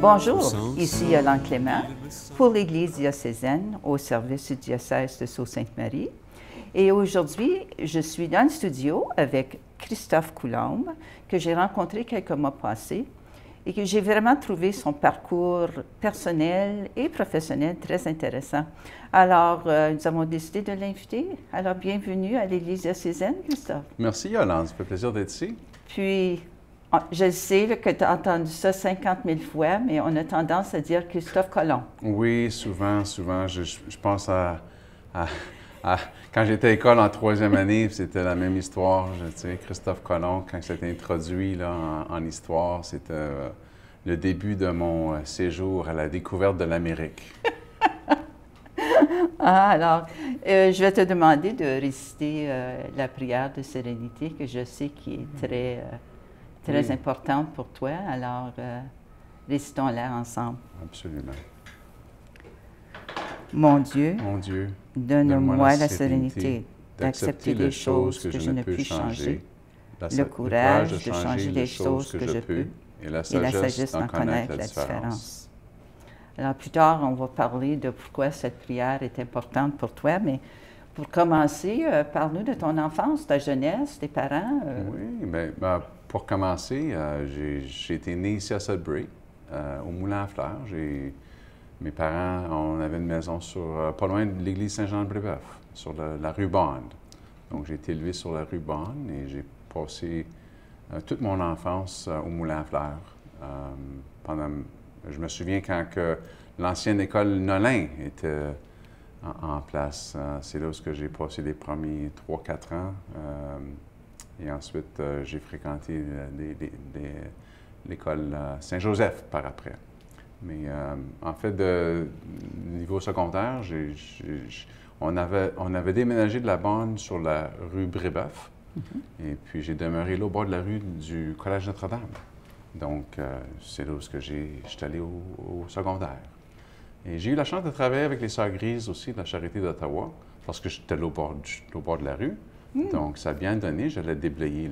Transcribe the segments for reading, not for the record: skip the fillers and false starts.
Bonjour, ici Yolande Clément pour l'Église diocésaine au service du diocèse de Sault-Sainte-Marie. Et aujourd'hui, je suis dans le studio avec Christophe Coulombe, que j'ai rencontré quelques mois passés et que j'ai vraiment trouvé son parcours personnel et professionnel très intéressant. Alors, nous avons décidé de l'inviter. Alors, bienvenue à l'Église diocésaine, Christophe. Merci, Yolande. Ça fait plaisir d'être ici. Puis, je sais là, que tu as entendu ça 50 000 fois, mais on a tendance à dire Christophe Colomb. Oui, souvent. Je pense quand j'étais à l'école en troisième année, c'était la même histoire. Tu sais, Christophe Colomb, quand c'était introduit là, en histoire, c'était le début de mon séjour à la découverte de l'Amérique. Alors, je vais te demander de réciter la prière de sérénité, que je sais qui est très importante pour toi. Alors, récitons-la ensemble. Absolument. Mon Dieu, donne-moi la sérénité d'accepter les choses que je ne peux changer, le courage de changer les choses que je peux, et la sagesse d'en connaître la différence. Alors, plus tard, on va parler de pourquoi cette prière est importante pour toi, mais pour commencer, parle-nous de ton enfance, ta jeunesse, tes parents. Oui, bien, pour commencer, j'ai été né ici à Sudbury, au Moulin à Fleurs. Mes parents, on avait une maison pas loin de l'église Saint-Jean-de-Brébeuf, sur la rue Bond. Donc, j'ai été élevé sur la rue Bond et j'ai passé toute mon enfance au Moulin à Fleurs. Je me souviens quand l'ancienne école Nolin était en place. C'est là où j'ai passé les premiers 3-4 ans. Et ensuite, j'ai fréquenté l'école Saint-Joseph par après. Mais en fait, niveau secondaire, on avait déménagé de la Bonne sur la rue Brébeuf. Et puis, j'ai demeuré là au bord de la rue du Collège Notre-Dame. Donc, c'est là où je suis allé au secondaire. Et j'ai eu la chance de travailler avec les Sœurs Grises aussi de la Charité d'Ottawa, parce que j'étais là au bord de la rue. Donc, ça a bien donné. J'allais déblayer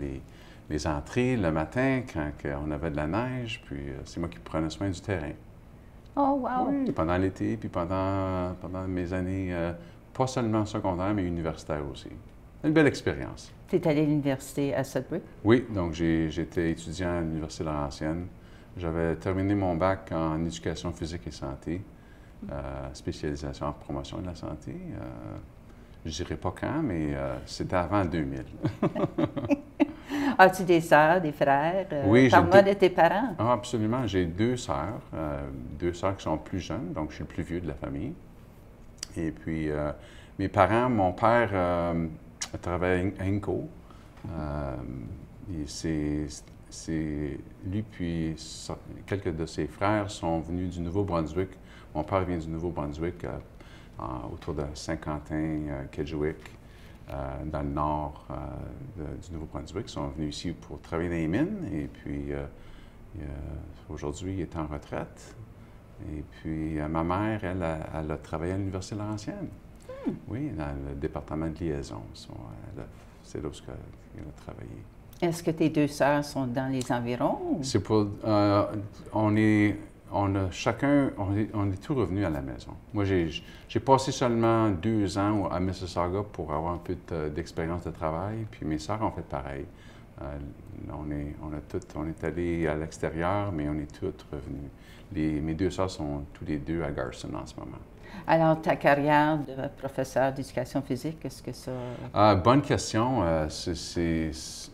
les entrées le matin quand on avait de la neige, puis c'est moi qui prenais soin du terrain. Oh, wow! Oui, pendant l'été, puis pendant mes années, pas seulement secondaires, mais universitaires aussi. Une belle expérience. Tu es allé à l'université à Sudbury? Oui, donc j'étais étudiant à l'Université Laurentienne. J'avais terminé mon bac en éducation physique et santé, spécialisation en promotion de la santé. Je ne dirais pas quand, mais c'était avant 2000. As-tu des sœurs, des frères? Oui, parle-moi de tes parents. Ah, absolument. J'ai deux sœurs qui sont plus jeunes, donc je suis le plus vieux de la famille. Et puis, mes parents, mon père travaillait à Inco. Lui puis quelques de ses frères sont venus du Nouveau-Brunswick. Mon père vient du Nouveau-Brunswick, autour de Saint-Quentin, Kedgewick, dans le nord du Nouveau-Brunswick. Ils sont venus ici pour travailler dans les mines. Et puis, aujourd'hui, il est en retraite. Et puis, ma mère, elle a travaillé à l'Université Laurentienne. Oui, dans le département de liaison. C'est là où elle a travaillé. Est-ce que tes deux sœurs sont dans les environs? C'est pour... on est tout revenu à la maison. Moi, j'ai passé seulement 2 ans à Mississauga pour avoir un peu d'expérience de travail, puis mes sœurs ont fait pareil. On est allés à l'extérieur, mais on est toutes revenus. Mes deux sœurs sont tous les deux à Garson en ce moment. Alors, ta carrière de professeur d'éducation physique, est-ce que ça... Bonne question.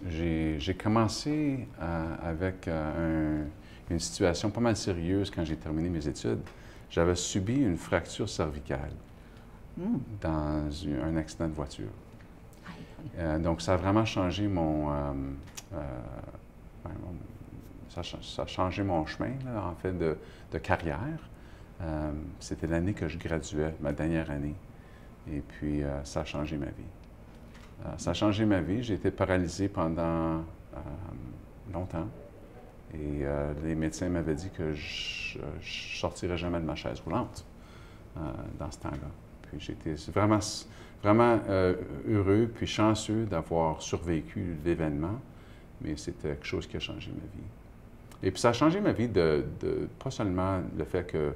J'ai commencé avec une situation pas mal sérieuse quand j'ai terminé mes études. J'avais subi une fracture cervicale dans un accident de voiture. Donc, ça a vraiment changé ça a changé mon chemin, là, en fait, de carrière. C'était l'année que je graduais, ma dernière année. Et puis, ça a changé ma vie. Ça a changé ma vie. J'ai été paralysé pendant longtemps. Et les médecins m'avaient dit que je ne sortirais jamais de ma chaise roulante dans ce temps-là. Puis j'étais vraiment heureux puis chanceux d'avoir survécu l'événement, mais c'était quelque chose qui a changé ma vie. Et puis ça a changé ma vie pas seulement le fait que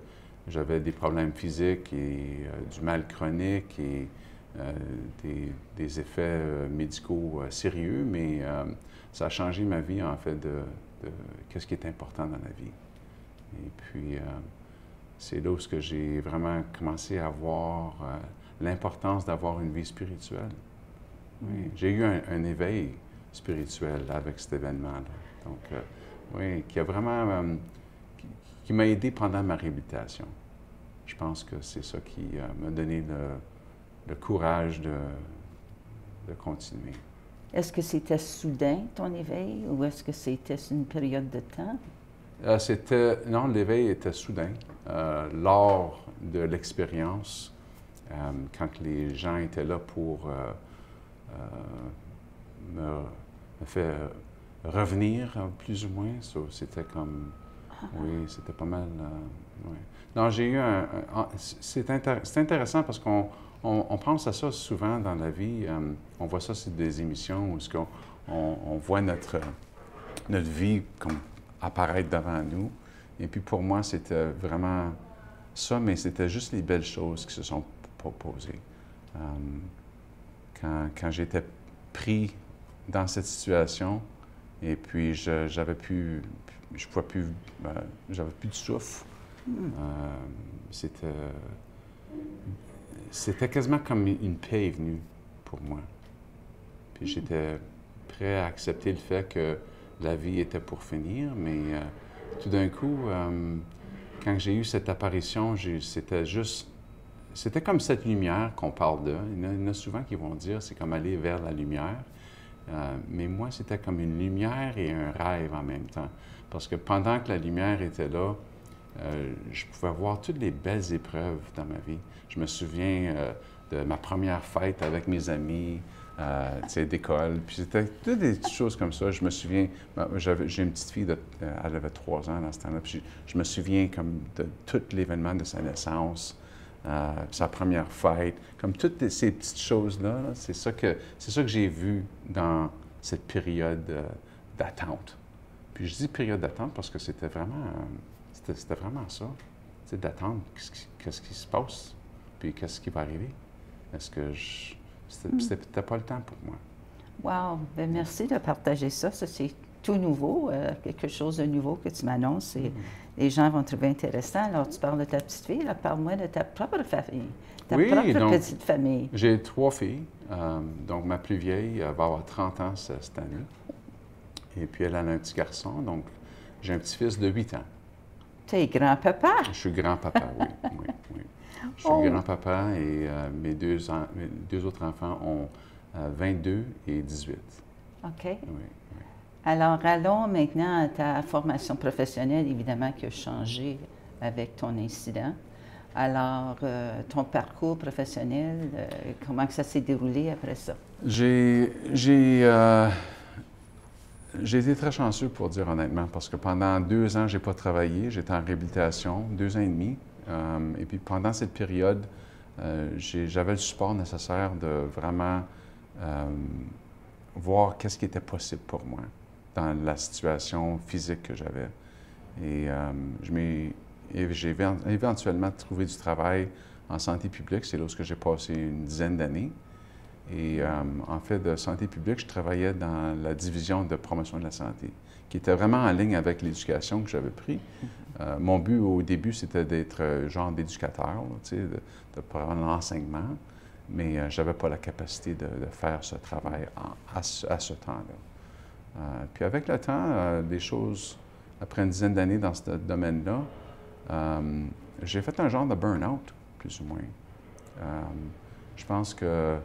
j'avais des problèmes physiques et du mal chronique et des effets médicaux sérieux, mais ça a changé ma vie en fait de qu'est-ce qui est important dans la vie. Et puis c'est là où j'ai vraiment commencé à voir l'importance d'avoir une vie spirituelle. Oui, j'ai eu un éveil spirituel avec cet événement-là. Donc, oui, qui a vraiment, qui m'a aidé pendant ma réhabilitation. Je pense que c'est ça qui m'a donné le courage de continuer. Est-ce que c'était soudain, ton éveil, ou est-ce que c'était une période de temps? Non, l'éveil était soudain. Lors de l'expérience, quand les gens étaient là pour me faire revenir, plus ou moins, c'était comme, oui, c'était pas mal, oui. Non, j'ai eu c'est intéressant parce qu'on pense à ça souvent dans la vie. On voit ça sur des émissions où on voit notre vie comme apparaître devant nous. Et puis pour moi, c'était vraiment ça, mais c'était juste les belles choses qui se sont proposées. Quand j'étais pris dans cette situation, et puis j'avais plus de souffle. C'était quasiment comme une paix est venue pour moi. Puis j'étais prêt à accepter le fait que la vie était pour finir, mais tout d'un coup, quand j'ai eu cette apparition, c'était comme cette lumière qu'on parle de. Il y en a souvent qui vont dire c'est comme aller vers la lumière. Mais moi, c'était comme une lumière et un rêve en même temps. Parce que pendant que la lumière était là, je pouvais voir toutes les belles épreuves dans ma vie. Je me souviens de ma première fête avec mes amis, d'école. Puis c'était toutes des petites choses comme ça. Je me souviens, j'ai une petite fille, elle avait 3 ans dans ce temps-là. Puis je me souviens comme de tout l'événement de sa naissance. Sa première fête, comme toutes ces petites choses-là, c'est ça que j'ai vu dans cette période d'attente. Puis je dis période d'attente parce que c'était vraiment ça, c'est d'attendre qu'est-ce qui se passe, puis qu'est-ce qui va arriver. Est-ce que c'était pas le temps pour moi. Wow! Bien, merci de partager ça. Ça, c'est tout nouveau, quelque chose de nouveau que tu m'annonces et les gens vont trouver intéressant. Alors, tu parles de ta petite fille, là, parle-moi de ta propre famille, donc, petite famille. J'ai 3 filles. Donc, ma plus vieille va avoir 30 ans cette année. Et puis, elle a un petit garçon. Donc, j'ai un petit-fils de 8 ans. Tu es grand-papa? Je suis grand-papa, oui. Je suis grand-papa et mes deux autres enfants ont 22 et 18. OK. Oui. Alors, allons maintenant à ta formation professionnelle, évidemment, qui a changé avec ton incident. Alors, ton parcours professionnel, comment que ça s'est déroulé après ça? J'ai été très chanceux, pour dire honnêtement, parce que pendant 2 ans, je n'ai pas travaillé. J'étais en réhabilitation, 2 ans et demi. Et puis pendant cette période, j'avais le support nécessaire de vraiment voir qu'est-ce qui était possible pour moi dans la situation physique que j'avais. Et j'ai éventuellement trouvé du travail en santé publique. C'est là où j'ai passé une dizaine d'années. Et en fait, de santé publique, je travaillais dans la division de promotion de la santé, qui était vraiment en ligne avec l'éducation que j'avais pris. Mon but au début, c'était d'être genre d'éducateur, de prendre l'enseignement, mais je n'avais pas la capacité de faire ce travail à ce temps-là. Puis avec le temps, des choses, après une dizaine d'années dans ce domaine-là, j'ai fait un genre de burn-out, plus ou moins. Je pense que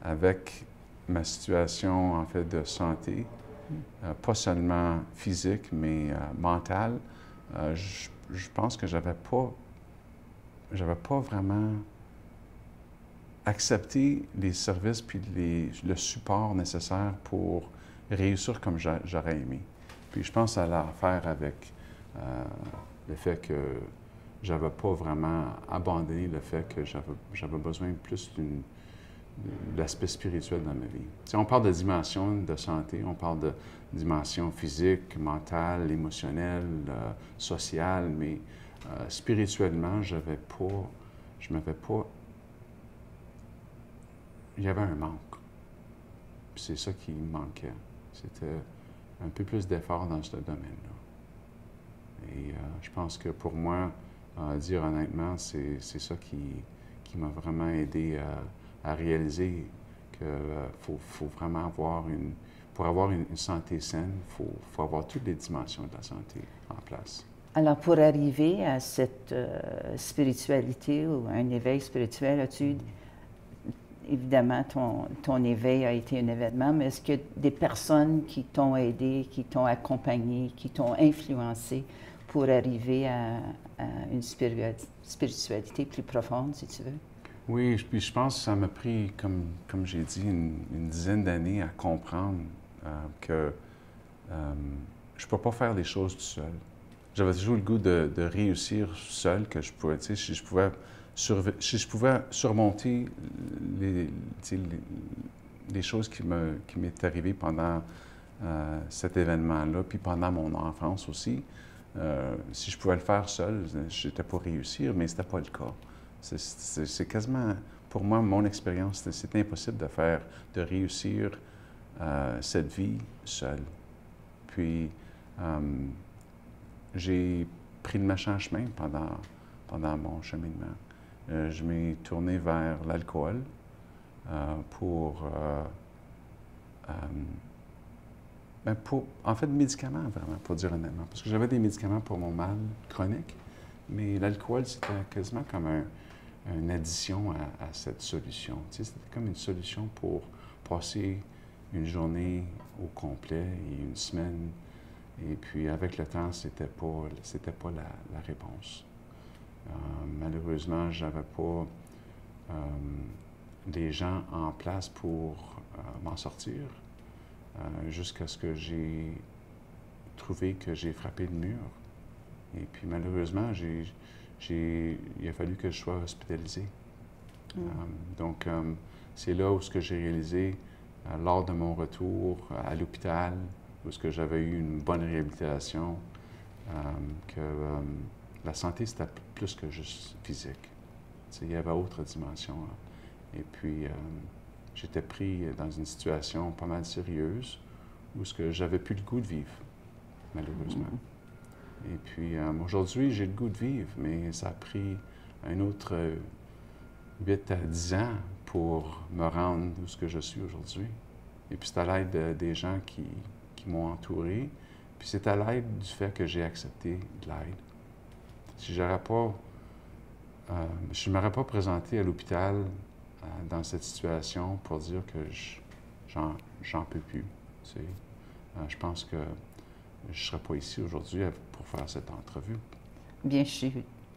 avec ma situation, en fait, de santé, pas seulement physique, mais mentale, je pense que j'avais pas vraiment accepté les services puis le support nécessaire pour réussir comme j'aurais aimé. Puis je pense à l'affaire avec le fait que j'avais pas vraiment abandonné le fait que j'avais besoin plus l'aspect spirituel dans ma vie. Tu sais, on parle de dimension de santé, on parle de dimension physique, mentale, émotionnelle, sociale, mais spirituellement, je m'avais pas, il y avait un manque. Puis c'est ça qui me manquait. C'était un peu plus d'effort dans ce domaine-là. Et je pense que pour moi, dire honnêtement, c'est ça qui m'a vraiment aidé à réaliser qu'il faut vraiment avoir pour avoir une santé saine, il faut avoir toutes les dimensions de la santé en place. Alors, pour arriver à cette spiritualité ou un éveil spirituel, évidemment, ton éveil a été un événement, mais est-ce qu'il y a des personnes qui t'ont aidé, qui t'ont accompagné, qui t'ont influencé pour arriver à une spiritualité plus profonde, si tu veux? Oui, puis je pense que ça m'a pris, comme j'ai dit, une dizaine d'années à comprendre que je ne peux pas faire les choses tout seul. J'avais toujours le goût de réussir seul, que je pouvais, tu sais, si je pouvais surmonter les choses qui m'est arrivées pendant cet événement-là, puis pendant mon enfance aussi, si je pouvais le faire seul, je n'étais pas réussir, mais ce n'était pas le cas. C'est quasiment, pour moi, mon expérience, c'était impossible de réussir cette vie seule. Puis, j'ai pris le méchant chemin pendant mon cheminement. Je m'ai tourné vers l'alcool en fait, médicaments, vraiment, pour dire honnêtement. Parce que j'avais des médicaments pour mon mal chronique, mais l'alcool, c'était quasiment comme une addition à cette solution. Tu sais, c'était comme une solution pour passer une journée au complet et une semaine. Et puis, avec le temps, c'était pas la réponse. Malheureusement, j'avais pas les gens en place pour m'en sortir, jusqu'à ce que j'ai trouvé que j'ai frappé le mur. Et puis, malheureusement, il a fallu que je sois hospitalisé. Donc, c'est là où j'ai réalisé, lors de mon retour à l'hôpital, où j'avais eu une bonne réhabilitation, que la santé, c'était plus que juste physique. Il y avait autre dimension. Et puis, j'étais pris dans une situation pas mal sérieuse, où j'avais plus le goût de vivre, malheureusement. Et puis, aujourd'hui, j'ai le goût de vivre, mais ça a pris un autre 8 à 10 ans pour me rendre où je suis aujourd'hui. Et puis, c'est à l'aide des gens qui m'ont entouré, puis c'est à l'aide du fait que j'ai accepté de l'aide. Si je ne m'aurais pas présenté à l'hôpital dans cette situation pour dire que j'en peux plus. Tu sais. Je pense que je ne serais pas ici aujourd'hui pour faire cette entrevue. Bien, je suis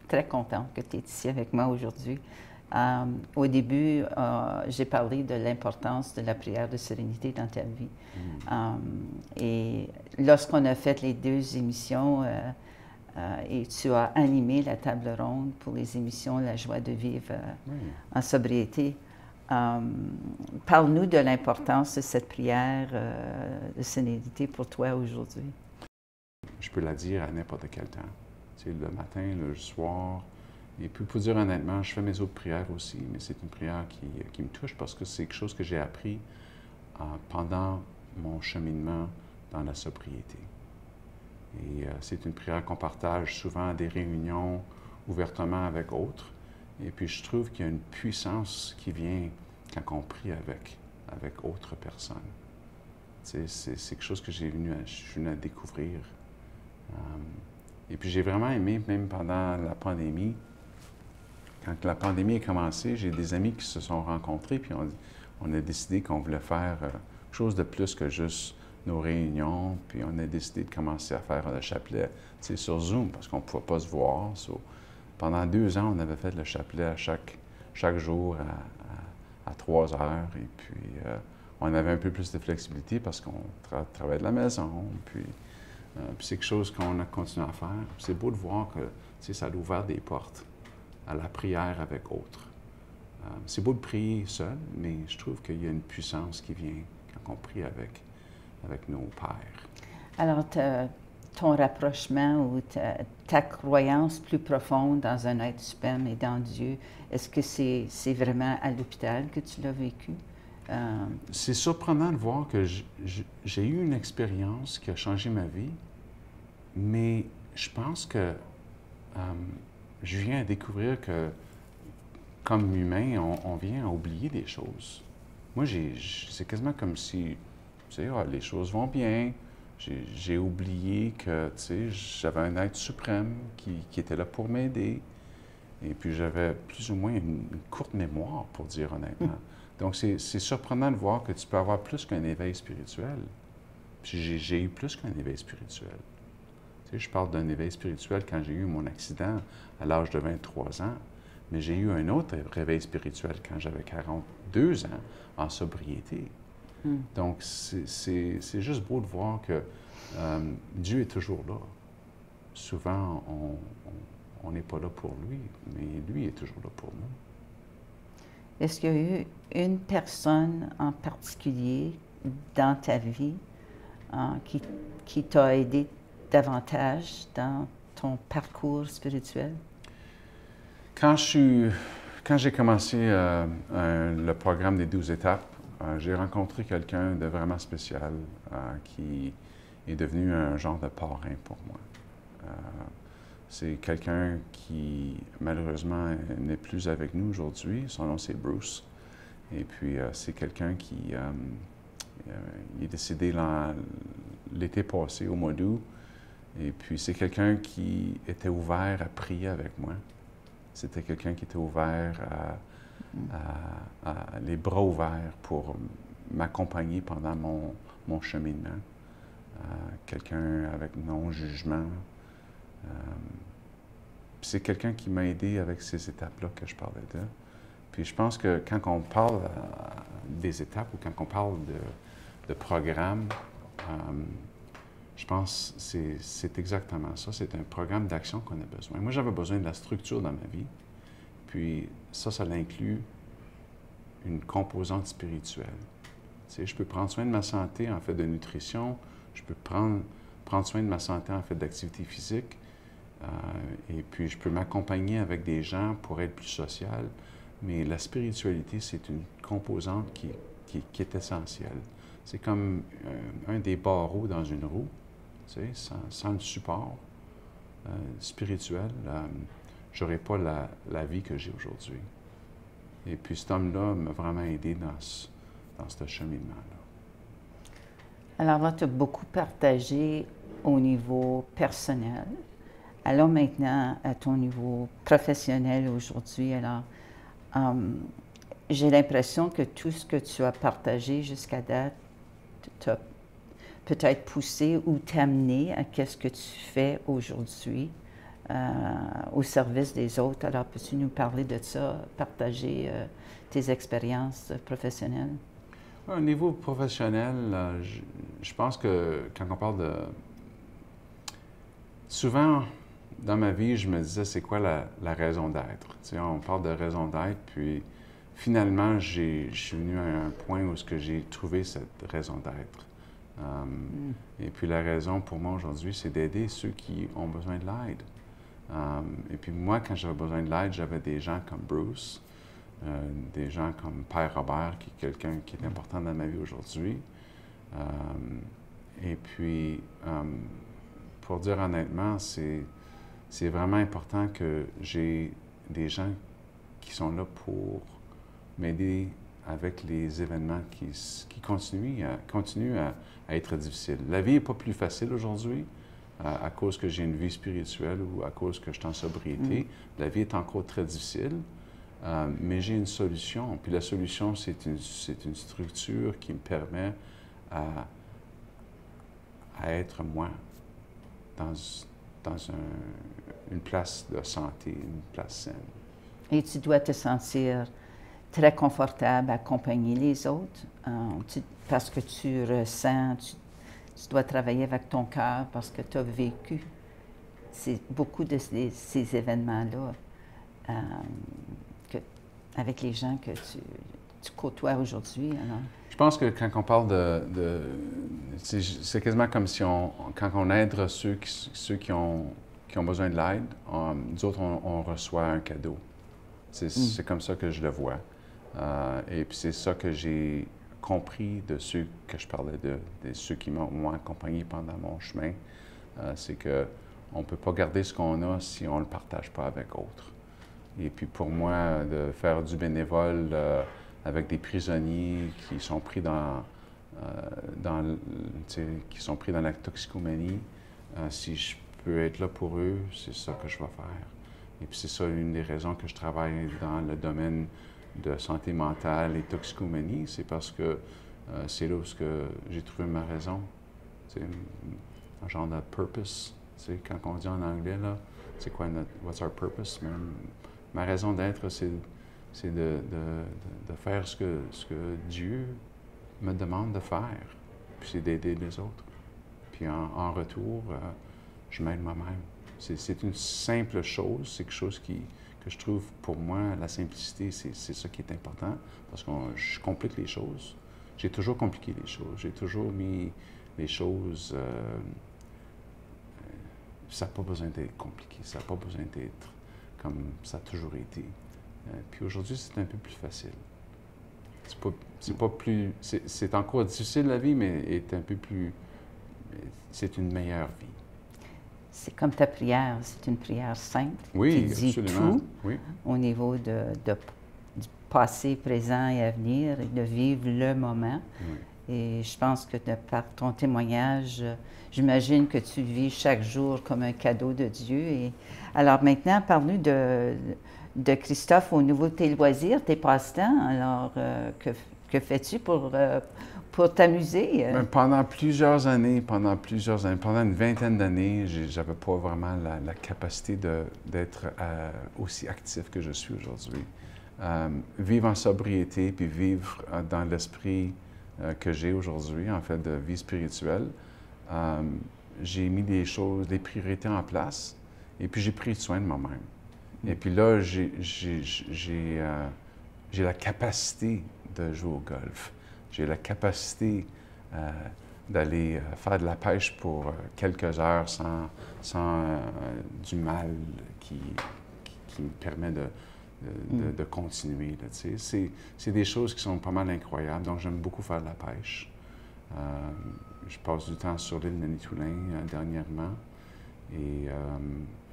très contente que tu es ici avec moi aujourd'hui. Au début, j'ai parlé de l'importance de la prière de sérénité dans ta vie. Et lorsqu'on a fait les 2 émissions, et tu as animé la table ronde pour les émissions La joie de vivre en sobriété, parle-nous de l'importance de cette prière de sérénité pour toi aujourd'hui. Je peux la dire à n'importe quel temps. Tu sais, le matin, le soir. Et puis, pour dire honnêtement, je fais mes autres prières aussi, mais c'est une prière qui me touche parce que c'est quelque chose que j'ai appris pendant mon cheminement dans la sobriété. Et c'est une prière qu'on partage souvent à des réunions ouvertement avec autres. Et puis, je trouve qu'il y a une puissance qui vient quand on prie avec autres personnes. Tu sais, c'est quelque chose que je suis venu à découvrir. Et puis, j'ai vraiment aimé, même pendant la pandémie, quand la pandémie a commencé, j'ai des amis qui se sont rencontrés, puis on a décidé qu'on voulait faire quelque chose de plus que juste nos réunions, puis on a décidé de commencer à faire le chapelet, tu sais, sur Zoom, parce qu'on ne pouvait pas se voir. Pendant 2 ans, on avait fait le chapelet à chaque jour à 3 heures, et puis on avait un peu plus de flexibilité parce qu'on travaillait de la maison, puis c'est quelque chose qu'on a continué à faire. C'est beau de voir que, tu sais, ça a ouvert des portes à la prière avec autres. C'est beau de prier seul, mais je trouve qu'il y a une puissance qui vient quand on prie avec nos pères. Alors, ton rapprochement ou ta croyance plus profonde dans un être suprême et dans Dieu, est-ce que c'est vraiment à l'hôpital que tu l'as vécu? C'est surprenant de voir que j'ai eu une expérience qui a changé ma vie, mais je pense que je viens à découvrir que, comme humain, on vient à oublier des choses. Moi, c'est quasiment comme si, tu sais, les choses vont bien. J'ai oublié que, tu sais, j'avais un être suprême qui était là pour m'aider. Et puis, j'avais plus ou moins une courte mémoire, pour dire honnêtement. Donc, c'est surprenant de voir que tu peux avoir plus qu'un éveil spirituel. Puis, j'ai eu plus qu'un éveil spirituel. Tu sais, je parle d'un éveil spirituel quand j'ai eu mon accident à l'âge de 23 ans, mais j'ai eu un autre réveil spirituel quand j'avais 42 ans en sobriété. Donc, c'est juste beau de voir que Dieu est toujours là. Souvent, on n'est pas là pour lui, mais lui est toujours là pour nous. Est-ce qu'il y a eu une personne en particulier dans ta vie qui t'a aidé davantage dans ton parcours spirituel? Quand j'ai commencé le programme des 12 étapes, j'ai rencontré quelqu'un de vraiment spécial qui est devenu un genre de parrain pour moi. C'est quelqu'un qui, malheureusement, n'est plus avec nous aujourd'hui. Son nom, c'est Bruce. Et puis, c'est quelqu'un qui il est décédé l'été passé, au mois d'août. Et puis, c'est quelqu'un qui était ouvert à prier avec moi. C'était quelqu'un qui était ouvert les bras ouverts pour m'accompagner pendant mon cheminement. Quelqu'un avec non-jugement. C'est quelqu'un qui m'a aidé avec ces étapes-là que je parlais de. Puis je pense que quand on parle des étapes ou quand on parle de programme, je pense que c'est exactement ça. C'est un programme d'action qu'on a besoin. Moi, j'avais besoin de la structure dans ma vie. Puis ça inclut une composante spirituelle. Tu sais, je peux prendre soin de ma santé en fait de nutrition, je peux prendre soin de ma santé en fait d'activité physique, et puis je peux m'accompagner avec des gens pour être plus social, mais la spiritualité, c'est une composante qui est essentielle. C'est comme un des barreaux dans une roue, tu sais, sans le support spirituel, j'aurais pas la vie que j'ai aujourd'hui. Et puis cet homme-là m'a vraiment aidé dans ce cheminement-là. Alors là, tu as beaucoup partagé au niveau personnel. Alors maintenant, à ton niveau professionnel aujourd'hui, alors, j'ai l'impression que tout ce que tu as partagé jusqu'à date t'a peut-être poussé ou t'amené à ce que tu fais aujourd'hui au service des autres. Alors, peux-tu nous parler de ça, partager tes expériences professionnelles? Au niveau professionnel, je pense que quand on parle de... Souvent, dans ma vie, je me disais, c'est quoi la raison d'être? Tu sais, on parle de raison d'être, puis finalement, je suis venu à un point où j'ai trouvé cette raison d'être. Et puis la raison pour moi aujourd'hui, c'est d'aider ceux qui ont besoin de l'aide. Et puis moi, quand j'avais besoin de l'aide, j'avais des gens comme Bruce, des gens comme Père Robert, qui est quelqu'un qui est important dans ma vie aujourd'hui. Et puis, pour dire honnêtement, c'est vraiment important que j'ai des gens qui sont là pour m'aider avec les événements qui continuent à être difficiles. La vie n'est pas plus facile aujourd'hui à cause que j'ai une vie spirituelle ou à cause que je suis en sobriété. La vie est encore très difficile, mais j'ai une solution. Puis la solution, c'est une structure qui me permet à être moi dans une place de santé, une place saine. Et tu dois te sentir très confortable à accompagner les autres parce que tu ressens, tu dois travailler avec ton cœur parce que tu as vécu beaucoup de ces événements-là que avec les gens que tu côtoies aujourd'hui? Alors? Je pense que quand on parle c'est quasiment comme si quand on aide ceux qui ont besoin de l'aide, nous autres, on reçoit un cadeau. C'est comme ça que je le vois. Et puis c'est ça que j'ai compris de ceux que je parlais de ceux qui m'ont accompagné pendant mon chemin. C'est que on ne peut pas garder ce qu'on a si on ne le partage pas avec d'autres. Et puis pour moi, de faire du bénévole avec des prisonniers qui sont pris qui sont pris dans la toxicomanie, si je peux être là pour eux, c'est ça que je vais faire. Et puis c'est ça une des raisons que je travaille dans le domaine de santé mentale et toxicomanie, c'est parce que c'est là où j'ai trouvé ma raison. C'est un genre de purpose. Quand on dit en anglais, là, c'est quoi what's our purpose? Ma raison d'être, c'est de faire ce que Dieu me demande de faire. Puis c'est d'aider les autres. Puis en retour, je m'aide moi-même. C'est une simple chose, c'est quelque chose que je trouve, pour moi, la simplicité, c'est ça qui est important, parce que je complique les choses. J'ai toujours compliqué les choses. J'ai toujours mis les choses... ça n'a pas besoin d'être compliqué, ça n'a pas besoin d'être comme ça a toujours été. Puis aujourd'hui, c'est un peu plus facile. C'est pas plus... C'est encore difficile, la vie, mais est un peu plus... C'est une meilleure vie. C'est comme ta prière, c'est une prière simple oui, qui dit absolument. tout Oui. au niveau du passé, présent et avenir, et de vivre le moment. Oui. Et je pense que par ton témoignage, j'imagine que tu vis chaque jour comme un cadeau de Dieu. Et alors maintenant, parle-nous de Christophe au niveau de tes loisirs, tes passe-temps. Alors, que fais-tu pour t'amuser? Pendant plusieurs années, pendant une vingtaine d'années, j'avais pas vraiment la capacité d'être aussi actif que je suis aujourd'hui. Vivre en sobriété, puis vivre dans l'esprit que j'ai aujourd'hui, en fait, de vie spirituelle, j'ai mis des priorités en place, et puis j'ai pris soin de moi-même. Et puis là, j'ai la capacité de jouer au golf. J'ai la capacité d'aller faire de la pêche pour quelques heures sans du mal qui me permet de continuer. C'est des choses qui sont pas mal incroyables. Donc, j'aime beaucoup faire de la pêche. Je passe du temps sur l'île Manitoulin dernièrement. Et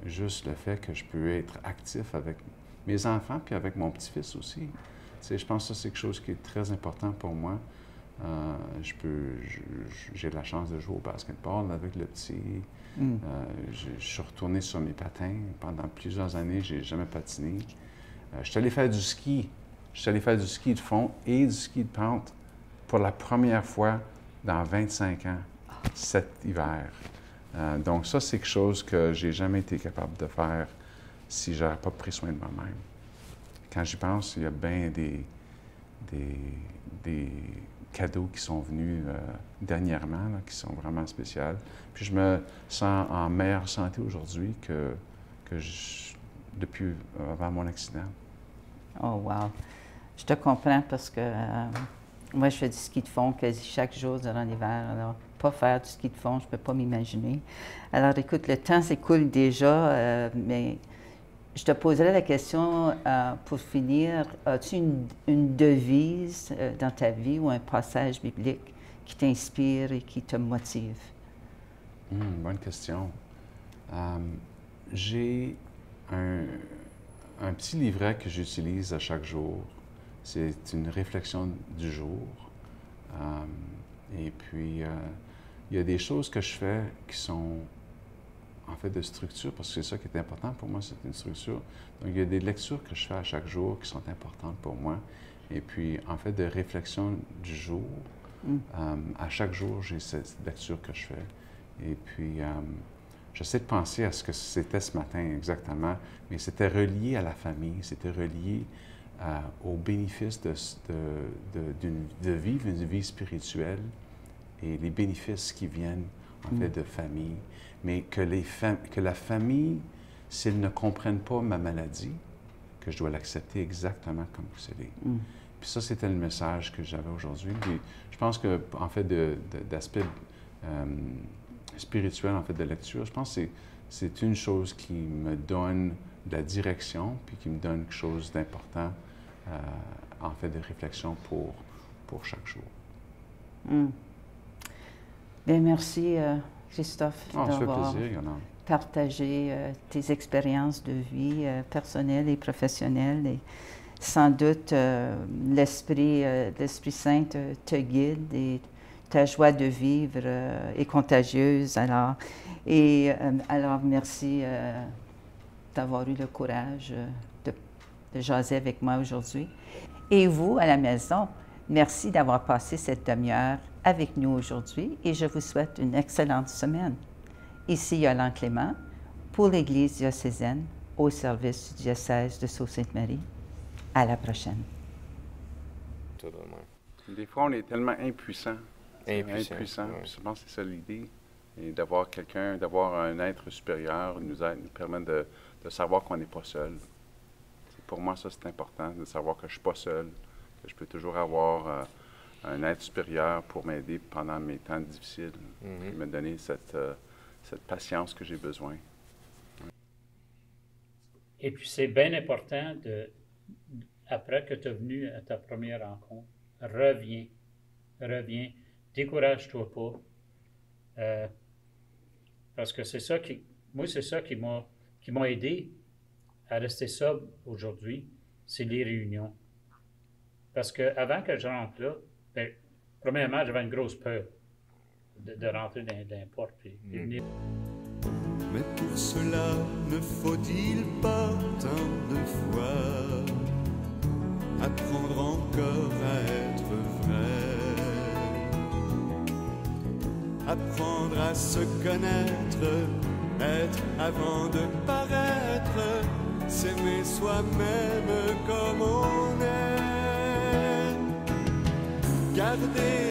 juste le fait que je peux être actif avec mes enfants puis avec mon petit-fils aussi. Je pense que ça, c'est quelque chose qui est très important pour moi. J'ai la chance de jouer au basketball avec le petit. Je suis retourné sur mes patins. Pendant plusieurs années, je n'ai jamais patiné. Je suis allé faire du ski. Je suis allé faire du ski de fond et du ski de pente pour la première fois dans 25 ans, cet hiver. Donc ça, c'est quelque chose que j'ai jamais été capable de faire si je n'avais pas pris soin de moi-même. Quand j'y pense, il y a bien des cadeaux qui sont venus dernièrement, là, qui sont vraiment spéciaux. Puis je me sens en meilleure santé aujourd'hui que depuis avant mon accident. Oh, wow! Je te comprends parce que moi, je fais du ski de fond quasi chaque jour durant l'hiver. Alors, pas faire du ski de fond, je ne peux pas m'imaginer. Alors, écoute, le temps s'écoule déjà, mais je te poserai la question pour finir. As-tu une devise dans ta vie ou un passage biblique qui t'inspire et qui te motive? Bonne question. J'ai un petit livret que j'utilise à chaque jour. C'est une réflexion du jour. Et puis, il y a des choses que je fais qui sont en fait de structure, parce que c'est ça qui est important pour moi, c'est une structure. Donc, il y a des lectures que je fais à chaque jour qui sont importantes pour moi. Et puis, en fait, de réflexion du jour, à chaque jour, j'ai cette lecture que je fais. Et puis, j'essaie de penser à ce que c'était ce matin exactement, mais c'était relié à la famille, c'était relié au bénéfice de vivre une vie spirituelle et les bénéfices qui viennent, en fait, de famille. Mais que la famille, s'ils ne comprennent pas ma maladie, que je dois l'accepter exactement comme c'est. Puis ça, c'était le message que j'avais aujourd'hui. Puis je pense que, en fait, d'aspect spirituel, en fait, de lecture, je pense que c'est une chose qui me donne de la direction, puis qui me donne quelque chose d'important, en fait, de réflexion pour chaque jour. Bien, merci, Christophe, d'avoir partagé tes expériences de vie personnelles et professionnelles. Et sans doute, l'Esprit Saint te guide et ta joie de vivre est contagieuse. Alors, merci d'avoir eu le courage de jaser avec moi aujourd'hui. Et vous, à la maison, merci d'avoir passé cette demi-heure avec nous aujourd'hui et je vous souhaite une excellente semaine. Ici Yolande Clément pour l'Église diocésaine au service du diocèse de Sault-Sainte-Marie. À la prochaine. Des fois, on est tellement impuissant. Impuissant. Ouais. Je pense que c'est ça l'idée. Et d'avoir quelqu'un, d'avoir un être supérieur nous permet de savoir qu'on n'est pas seul. Pour moi, ça, c'est important, de savoir que je ne suis pas seul, que je peux toujours avoir un être supérieur pour m'aider pendant mes temps difficiles, et me donner cette patience que j'ai besoin. Et puis, c'est bien important, après que tu es venu à ta première rencontre, reviens, décourage-toi pas, parce que c'est ça qui m'a aidé à rester sobre aujourd'hui, c'est les réunions. Parce qu'avant que je rentre là, bien, premièrement, j'avais une grosse peur de rentrer dans la porte et venir. Mais pour cela, ne faut-il pas tant de fois apprendre encore à être vrai, apprendre à se connaître, être avant de paraître, s'aimer soi-même comme on est, garder